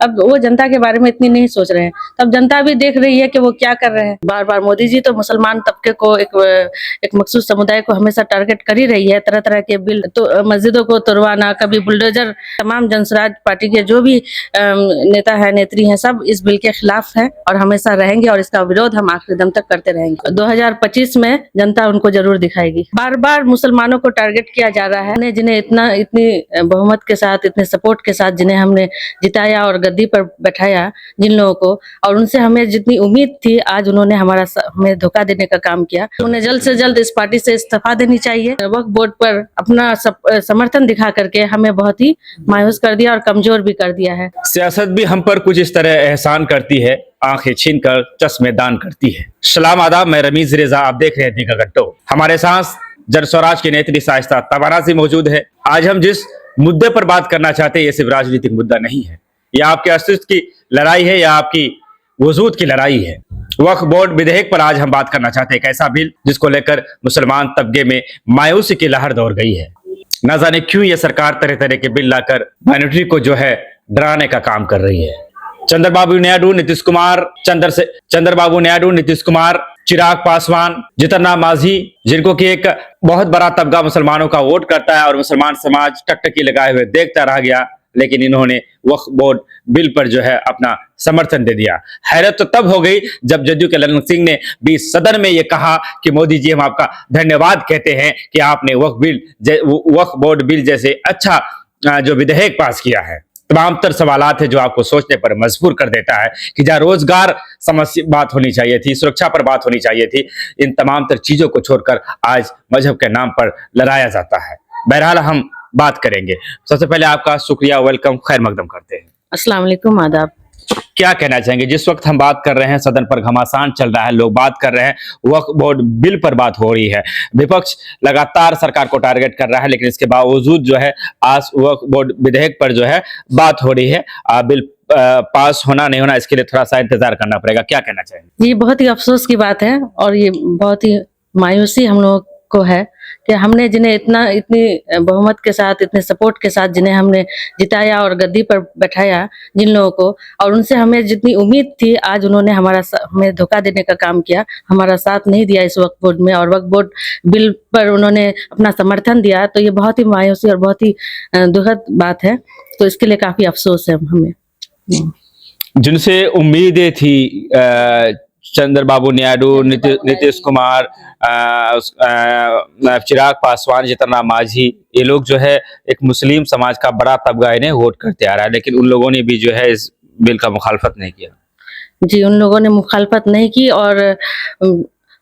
अब वो जनता के बारे में इतनी नहीं सोच रहे हैं। तब जनता भी देख रही है कि वो क्या कर रहे हैं। बार-बार मोदी जी तो मुसलमान तबके को एक मखसूस समुदाय को हमेशा टारगेट कर ही रही है। तरह-तरह के बिल तो मस्जिदों को तुड़वाना, कभी बुलडोजर, तमाम जनसुराज पार्टी के जो भी नेता है, नेत्री हैं, सब इस बिल के खिलाफ हैं और हमेशा रहेंगे और इसका विरोध हम आखिरी दम तक करते रहेंगे। 2025 में जनता उनको जरूर दिखाएगी। बार-बार मुसलमानों को टारगेट किया जा रहा है। जिन्हें इतनी बहुमत के साथ, इतने सपोर्ट के साथ जिन्हें हमने जिताया और गद्दी पर बैठाया, जिन लोगों को, और उनसे हमें जितनी उम्मीद थी, आज उन्होंने हमें धोखा देने का काम किया। उन्हें जल्द से जल्द इस पार्टी से इस्तीफा देनी चाहिए। वक्फ बोर्ड पर अपना समर्थन दिखा करके हमें बहुत ही मायूस कर दिया और कमजोर भी कर दिया है। सियासत भी हम पर कुछ इस तरह एहसान करती है, आंखें छीन कर चश्मे दान करती है। सलाम आदाब, मैं रमीज रेजा, आप देख रहे हैं दीका गट्टो। हमारे साथ जनस्वराज की नेत्री शाइस्ता तबाना से मौजूद है। आज हम जिस मुद्दे पर बात करना चाहते हैं, ये सिर्फ राजनीतिक मुद्दा नहीं है, यह आपके अस्तित्व की लड़ाई है या आपकी वजूद की लड़ाई है। वक्फ बोर्ड विधेयक पर आज हम बात करना चाहते हैं, एक ऐसा बिल जिसको लेकर मुसलमान तबके में मायूसी की लहर दौड़ गई है। न जाने क्यों ये सरकार तरह तरह के बिल लाकर माइनॉरिटी को जो है डराने का काम कर रही है। चंद्रबाबू नायडू, नीतीश कुमार, चिराग पासवान, जीतन राम मांझी, जिनको कि एक बहुत बड़ा तबका मुसलमानों का वोट करता है और मुसलमान समाज टकटकी लगाए हुए देखता रह गया, लेकिन इन्होंने वक्फ बोर्ड बिल पर जो है अपना समर्थन दे दिया। हैरत तो तब हो गई जब जदयू के ललन सिंह ने भी सदन में ये कहा कि मोदी जी, हम आपका धन्यवाद कहते हैं कि आपने वक्फ बोर्ड बिल जैसे अच्छा जो विधेयक पास किया है। तमाम तर सवालात है जो आपको सोचने पर मजबूर कर देता है कि जहाँ रोजगार समस्या बात होनी चाहिए थी, सुरक्षा पर बात होनी चाहिए थी, इन तमाम तर चीजों को छोड़कर आज मजहब के नाम पर लड़ाया जाता है। बहरहाल हम बात करेंगे। सबसे पहले आपका शुक्रिया, वेलकम, खैर मकदम करते हैं। अस्सलाम वालेकुम, आदाब। क्या कहना चाहेंगे? जिस वक्त हम बात कर रहे हैं, सदन पर घमासान चल रहा है, लोग बात कर रहे हैं, वक्फ बोर्ड बिल पर बात हो रही है, विपक्ष लगातार सरकार को टारगेट कर रहा है, लेकिन इसके बावजूद जो है आज वक्फ बोर्ड विधेयक पर जो है बात हो रही है। बिल पास होना नहीं होना, इसके लिए थोड़ा सा इंतजार करना पड़ेगा। क्या कहना चाहेंगे? ये बहुत ही अफसोस की बात है और ये बहुत ही मायूसी हम लोग को है कि हमने जिन्हें इतनी बहुमत के साथ, इतने सपोर्ट के साथ जिन्हें हमने जिताया और गद्दी पर बैठाया, जिन लोगों को, और उनसे हमें जितनी उम्मीद थी, आज उन्होंने हमें धोखा देने का काम किया, हमारा साथ नहीं दिया इस वक्फ बोर्ड में और वक्फ बोर्ड बिल पर उन्होंने अपना समर्थन दिया। तो ये बहुत ही मायूसी और बहुत ही दुखद बात है। तो इसके लिए काफी अफसोस है हमें। जिनसे उम्मीदें थी, चंद्रबाबू नायडू, नीतीश कुमार, चिराग पासवान, जीतन राम मांझी, ये लोग जो है एक मुस्लिम समाज का बड़ा तबका इन्हें वोट करते आ रहा है, लेकिन उन लोगों ने भी जो है इस बिल का मुखालफत नहीं किया। जी, उन लोगों ने मुखालफत नहीं की और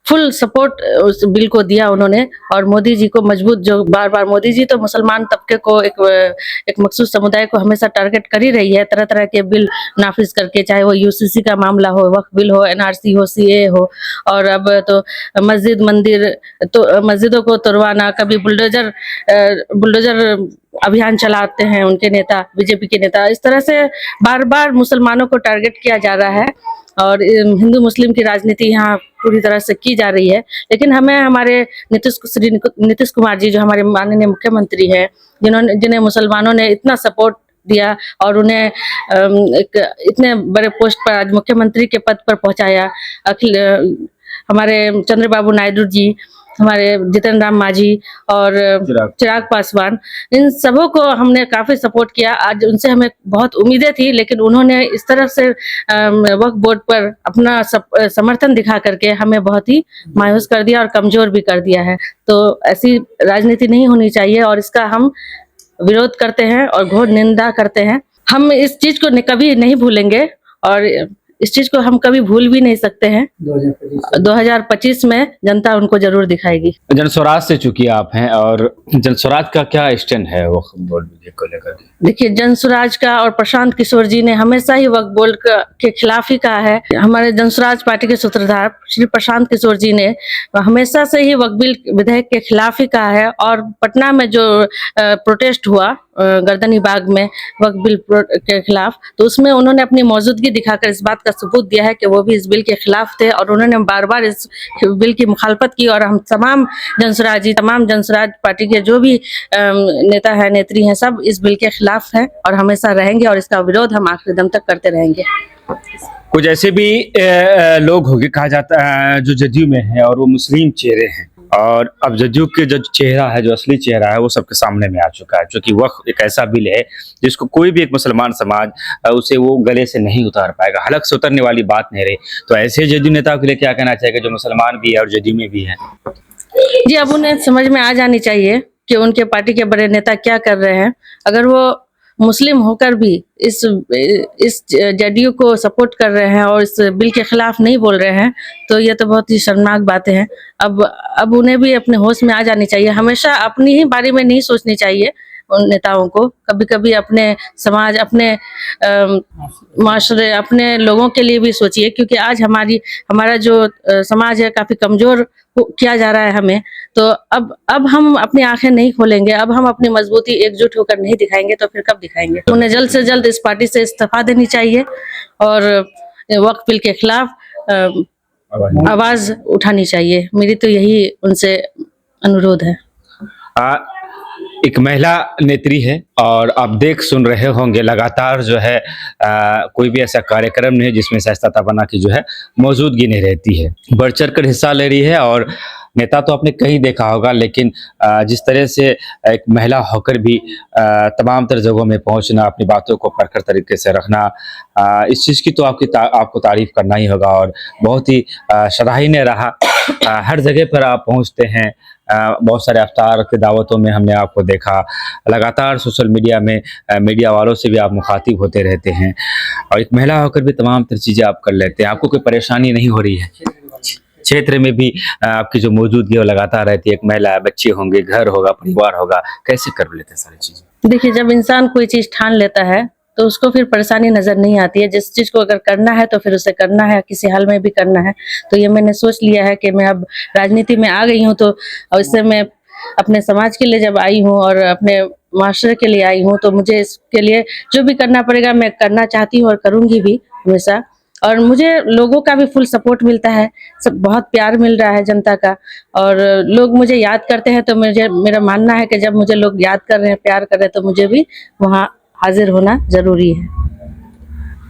फुल सपोर्ट उस बिल को दिया उन्होंने। और मोदी जी को मजबूत, जो बार-बार मोदी जी तो मुसलमान तबके को एक मखसूस समुदाय को हमेशा टारगेट कर ही रही है, तरह-तरह के बिल नाफिज करके, चाहे वो यूसीसी का मामला हो, वक्फ बिल हो, एनआरसी हो, सीए हो, और अब तो मस्जिदों को तुड़वाना, कभी बुलडोजर अभियान चलाते हैं उनके नेता, बीजेपी के नेता। इस तरह से बार-बार मुसलमानों को टारगेट किया जा रहा है और हिंदू मुस्लिम की राजनीति यहाँ पूरी तरह से की जा रही है। लेकिन हमें हमारे नीतीश कुमार जी, जो हमारे माननीय मुख्यमंत्री हैं, जिन्हें मुसलमानों ने इतना सपोर्ट दिया और उन्हें इतने बड़े पोस्ट पर आज मुख्यमंत्री के पद पर पहुंचाया, हमारे चंद्रबाबू नायडू जी, हमारे जीतन राम मांझी और चिराग पासवान, इन सबों को हमने काफी सपोर्ट किया। आज उनसे हमें बहुत उम्मीदें थी, लेकिन उन्होंने इस तरह से वक्फ बोर्ड पर अपना समर्थन दिखा करके हमें बहुत ही मायूस कर दिया और कमजोर भी कर दिया है। तो ऐसी राजनीति नहीं होनी चाहिए और इसका हम विरोध करते हैं और घोर निंदा करते हैं। हम इस चीज को कभी नहीं भूलेंगे और इस चीज को हम कभी भूल भी नहीं सकते हैं। 2025 में जनता उनको जरूर दिखाएगी। जनस्वराज से चूंकि आप हैं, और जनस्वराज का क्या स्टैंड है वक्फ बोर्ड विधेयक को लेकर? देखिए, जनस्वराज का और प्रशांत किशोर जी ने हमेशा ही वक्फ बोर्ड के खिलाफ ही कहा है। हमारे जनस्वराज पार्टी के सूत्रधार श्री प्रशांत किशोर जी ने हमेशा से ही वक्फ बिल विधेयक के खिलाफ ही कहा है और पटना में जो प्रोटेस्ट हुआ गर्दनी बाग में वक्फ बिल के खिलाफ, तो उसमें उन्होंने अपनी मौजूदगी दिखाकर इस बात का सबूत दिया है कि वो भी इस बिल के खिलाफ थे और उन्होंने बार बार इस बिल की मुखालफत की। और हम तमाम जनसुराज पार्टी के जो भी नेता है, नेत्री हैं, सब इस बिल के खिलाफ हैं और हमेशा रहेंगे और इसका विरोध हम आखिरी दम तक करते रहेंगे। कुछ ऐसे भी लोग होंगे, कहा जाता है, जो जदयू में है और वो मुस्लिम चेहरे हैं, और अब जदयू के जो चेहरा है, जो असली चेहरा है, वो सबके सामने में आ चुका है, क्योंकि वक्फ एक ऐसा बिल है जिसको कोई भी एक मुसलमान समाज उसे वो गले से नहीं उतार पाएगा, हलक से उतरने वाली बात नहीं रही। तो ऐसे जदयू नेताओं के लिए क्या कहना चाहिए जो मुसलमान भी है और जदयू में भी है? जी, अब उन्हें समझ में आ जानी चाहिए कि उनके पार्टी के बड़े नेता क्या कर रहे हैं। अगर वो मुस्लिम होकर भी इस जदयू को सपोर्ट कर रहे हैं और इस बिल के खिलाफ नहीं बोल रहे हैं, तो ये तो बहुत ही शर्मनाक बातें हैं। अब उन्हें भी अपने होश में आ जानी चाहिए। हमेशा अपनी ही बारे में नहीं सोचनी चाहिए उन नेताओं को, कभी कभी अपने समाज, अपने माशरे, अपने लोगों के लिए भी सोचिए, क्योंकि आज हमारा जो समाज है काफी कमजोर किया जा रहा है हमें। तो अब हम अपनी आंखें नहीं खोलेंगे, अब हम अपनी मजबूती एकजुट होकर नहीं दिखाएंगे तो फिर कब दिखाएंगे? उन्हें जल्द से जल्द इस पार्टी से इस्तीफा देनी चाहिए और वक्फ बिल के खिलाफ आवाज उठानी चाहिए। मेरी तो यही उनसे अनुरोध है। एक महिला नेत्री है और आप देख सुन रहे होंगे लगातार जो है कोई भी ऐसा कार्यक्रम नहीं है जिसमें शाइस्ता तमन्ना की जो है मौजूदगी नहीं रहती है, बढ़ चढ़ कर हिस्सा ले रही है। और नेता तो आपने कहीं देखा होगा, लेकिन जिस तरह से एक महिला होकर भी तमाम तर जगहों में पहुंचना, अपनी बातों को प्रखर तरीके से रखना, इस चीज़ की तो आपको तारीफ करना ही होगा और बहुत ही सराहनीय रहा। हर जगह पर आप पहुंचते हैं, बहुत सारे अफ्तार की दावतों में हमने आपको देखा, लगातार सोशल मीडिया में मीडिया वालों से भी आप मुखातिब होते रहते हैं और एक महिला होकर भी तमाम तर चीज़ें आप कर लेते हैं। आपको कोई परेशानी नहीं हो रही है? क्षेत्र में भी आपकी जो मौजूदगी है वो लगातार रहती है, एक महिला, बच्चे होंगे, घर होगा, परिवार होगा, कैसे कर लेते हैं सारी चीज़ें? देखिए, जब इंसान कोई चीज ठान लेता है तो उसको फिर परेशानी नजर नहीं आती है। जिस चीज को अगर करना है तो फिर उसे करना है, किसी हाल में भी करना है। तो ये मैंने सोच लिया है कि मैं अब राजनीति में आ गई हूँ, तो इससे मैं अपने समाज के लिए जब आई हूँ और अपने माशरे के लिए आई हूँ, तो मुझे इसके लिए जो भी करना पड़ेगा मैं करना चाहती हूँ और करूँगी भी हमेशा। और मुझे लोगों का भी फुल सपोर्ट मिलता है, सब बहुत प्यार मिल रहा है जनता का, और लोग मुझे याद करते हैं। तो मेरा मानना है कि जब मुझे लोग याद कर रहे हैं, प्यार कर रहे हैं, तो मुझे भी वहाँ हाजिर होना जरूरी है।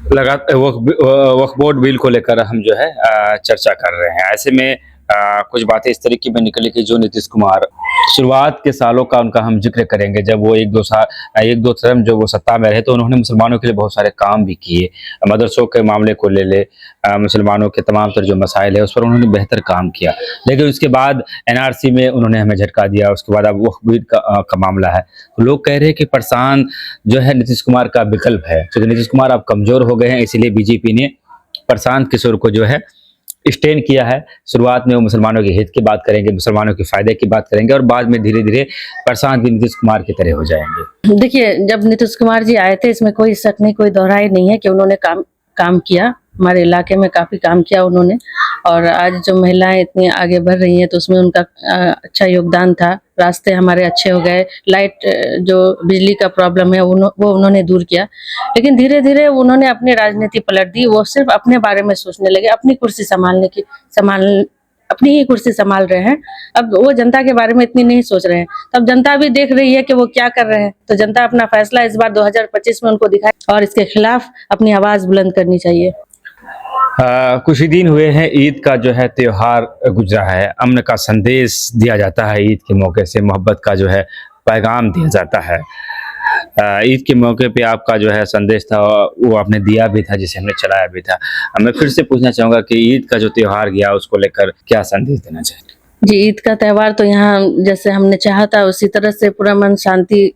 वक्फ बोर्ड बिल को लेकर हम जो है चर्चा कर रहे हैं। ऐसे में कुछ बातें इस तरीके में निकली कि जो नीतीश कुमार शुरुआत के सालों का उनका हम जिक्र करेंगे, जब वो एक दो टर्म जो वो सत्ता में रहे तो उन्होंने मुसलमानों के लिए बहुत सारे काम भी किए। मदरसों के मामले को ले मुसलमानों के तमाम तर जो मसाइल है उस पर उन्होंने बेहतर काम किया। लेकिन उसके बाद NRC में उन्होंने हमें झटका दिया। उसके बाद अब वक्फ बिल का मामला है, तो लोग कह रहे हैं कि परेशान जो है नीतीश कुमार का विकल्प है, क्योंकि नीतीश कुमार अब कमजोर हो गए हैं, इसीलिए बीजेपी ने प्रशांत किशोर को जो है स्टैंड किया है। शुरुआत में वो मुसलमानों के हित की बात करेंगे, मुसलमानों के फायदे की बात करेंगे और बाद में धीरे धीरे प्रशांत भी नीतीश कुमार की तरह हो जाएंगे। देखिए, जब नीतीश कुमार जी आए थे, इसमें कोई शक नहीं, कोई दोहराई नहीं है कि उन्होंने काम किया, हमारे इलाके में काफी काम किया उन्होंने। और आज जो महिलाएं इतनी आगे बढ़ रही हैं तो उसमें उनका अच्छा योगदान था। रास्ते हमारे अच्छे हो गए, लाइट जो बिजली का प्रॉब्लम है वो उन्होंने दूर किया। लेकिन धीरे धीरे उन्होंने अपनी राजनीति पलट दी, वो सिर्फ अपने बारे में सोचने लगे, अपनी कुर्सी अपनी ही कुर्सी संभाल रहे हैं। अब वो जनता के बारे में इतनी नहीं सोच रहे हैं। तब जनता भी देख रही है कि वो क्या कर रहे हैं, तो जनता अपना फैसला इस बार 2025 में उनको दिखाए और इसके खिलाफ अपनी आवाज बुलंद करनी चाहिए। कुछ ही दिन हुए हैं, ईद का जो है त्योहार गुजरा है, अमन का संदेश दिया जाता है, ईद के मौके से मोहब्बत का जो है पैगाम दिया जाता है। ईद के मौके पे आपका जो है संदेश था वो आपने दिया भी था, जिसे हमने चलाया भी था। मैं फिर से पूछना चाहूँगा कि ईद का जो त्योहार गया उसको लेकर क्या संदेश देना चाहिए? जी, ईद का त्यौहार तो यहाँ जैसे हमने चाहा था उसी तरह से पूरा मन शांति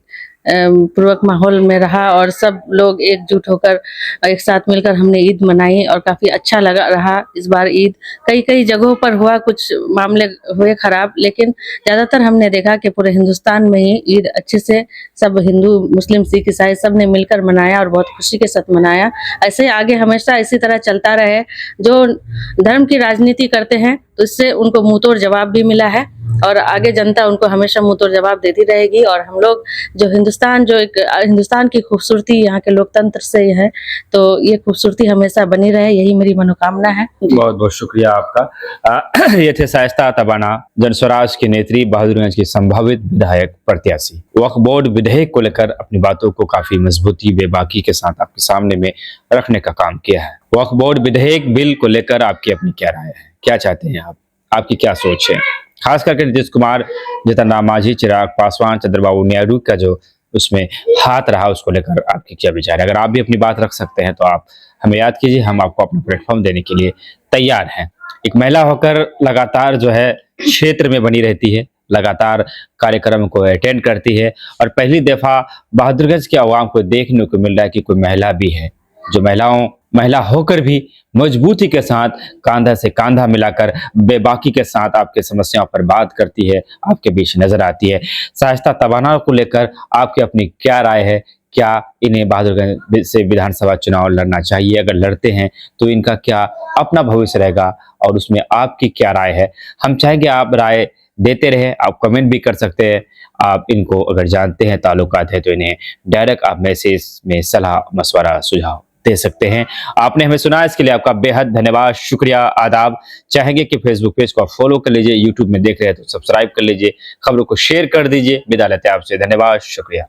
पूर्वक माहौल में रहा और सब लोग एकजुट होकर एक साथ मिलकर हमने ईद मनाई और काफ़ी अच्छा रहा। इस बार ईद कई जगहों पर हुआ, कुछ मामले हुए खराब, लेकिन ज़्यादातर हमने देखा कि पूरे हिंदुस्तान में ही ईद अच्छे से सब हिंदू, मुस्लिम, सिख, ईसाई सब ने मिलकर मनाया और बहुत खुशी के साथ मनाया। ऐसे आगे हमेशा इसी तरह चलता रहे। जो धर्म की राजनीति करते हैं तो इससे उनको मुंहतोड़ जवाब भी मिला है और आगे जनता उनको हमेशा मुंह तोड़ जवाब देती रहेगी। और हम लोग जो हिंदुस्तान की खूबसूरती यहाँ के लोकतंत्र से है, तो ये खूबसूरती हमेशा बनी रहे, यही मेरी मनोकामना है। बहुत बहुत शुक्रिया आपका। ये थे शाइस्ता तबाना, जनस्वराज की नेत्री, बहादुरगंज की संभावित विधायक प्रत्याशी। वक्फ बोर्ड विधेयक को लेकर अपनी बातों को काफी मजबूती बेबाकी के साथ आपके सामने में रखने का काम किया है। वक्फ बोर्ड विधेयक बिल को लेकर आपकी अपनी क्या राय है, क्या चाहते हैं आप, आपकी क्या सोच है? खास करके नीतीश कुमार, जीतन राम मांझी, चिराग पासवान, चंद्रबाबू नायडू का जो उसमें हाथ रहा, उसको लेकर आपकी क्या विचार है? अगर आप भी अपनी बात रख सकते हैं तो आप हमें याद कीजिए, हम आपको अपना प्लेटफॉर्म देने के लिए तैयार हैं। एक महिला होकर लगातार जो है क्षेत्र में बनी रहती है, लगातार कार्यक्रम को अटेंड करती है, और पहली दफा बहादुरगंज के आवाम को देखने को मिल रहा है कि कोई महिला भी है जो महिला होकर भी मजबूती के साथ कांधा से कांधा मिलाकर बेबाकी के साथ आपके समस्याओं पर बात करती है, आपके बीच नजर आती है। शाइस्ता तबाना को लेकर आपकी अपनी क्या राय है? क्या इन्हें बहादुरगंज से विधानसभा चुनाव लड़ना चाहिए? अगर लड़ते हैं तो इनका क्या अपना भविष्य रहेगा, और उसमें आपकी क्या राय है? हम चाहेंगे आप राय देते रहे, आप कमेंट भी कर सकते हैं। आप इनको अगर जानते हैं, ताल्लुकात है, तो इन्हें डायरेक्ट आप मैसेज में सलाह मशवरा सुझाव दे सकते हैं। आपने हमें सुना, इसके लिए आपका बेहद धन्यवाद, शुक्रिया, आदाब। चाहेंगे कि फेसबुक पेज को आप फॉलो कर लीजिए, यूट्यूब में देख रहे हैं तो सब्सक्राइब कर लीजिए, खबरों को शेयर कर दीजिए। विदा लेते हैं आपसे, धन्यवाद, शुक्रिया।